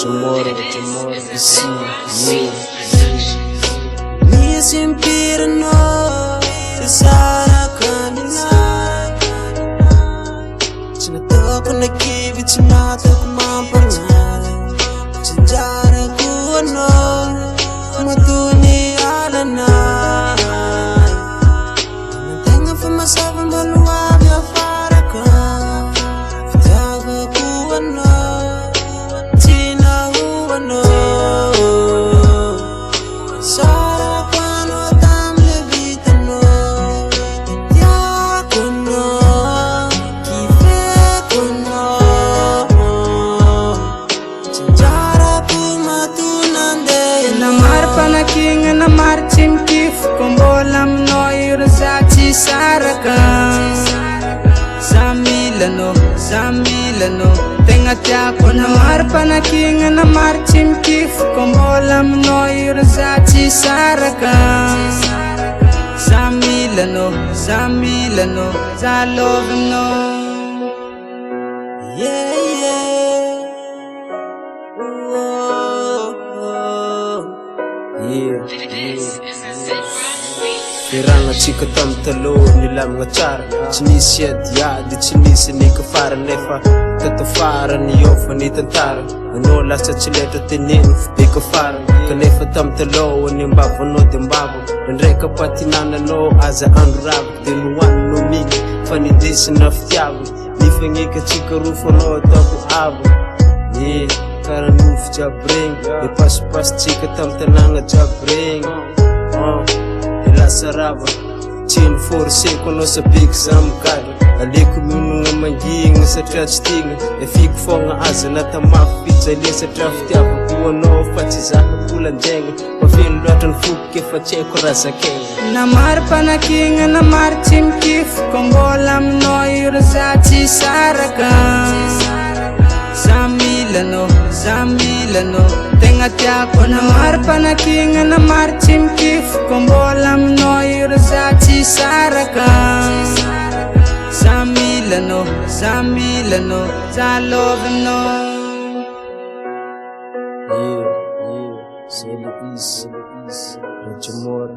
tomorrow, see. Me simpira no, Sara kanina. Sinatoko na kibit, sinatoko mapangal. Sinjara ko ano, matuni alanay. Mantenga for myself and baluwa vya faraka. Fitaga ko ano, tina ko ano. Sara kwano tamle vitano, tia ko no, kife ko no. Sinjara ko matunande. Namar panaking namar chimkif, kumbolam no irusati sarakan. Zamilano, tengatya ko namar panaking namar chimkif, kumbolam no irusati sarakan. Zamilano, zalovno. Yeah. Iranga chika tamtalo nilam ngachara. Chinisi adiadi, chinisi ni kafara nefa. Tatafara ni yofa ni tantara. Ano lasa chileto tinin di kafara. Kanefa tamtalo ni mbavu no dimbavu. Nreka patinana no aza anrabu. Dinuan no miki fanidisi naftiabu. Nifengika chika rufo no tabu abu. Yeah, karanuf jabring. Ipas chika tamtananga jabring. Sarava Chin force kono sa big zamkado Aliku minu nga manginga sa trachtinga E fiku fonga aza na tamafu pizza ile sa trafti yako kuono fati zaka kulan jenga Pafin luatan fuke facheko rasa kenga Namar panakinga namar chimkif Kongolam no irusati sarakan Zamilano, tengatya ko namar panakinga namar chimkif Kombolam no irusati sarakan Zamilano, zalovno. Yeah, say it easy. Let your more.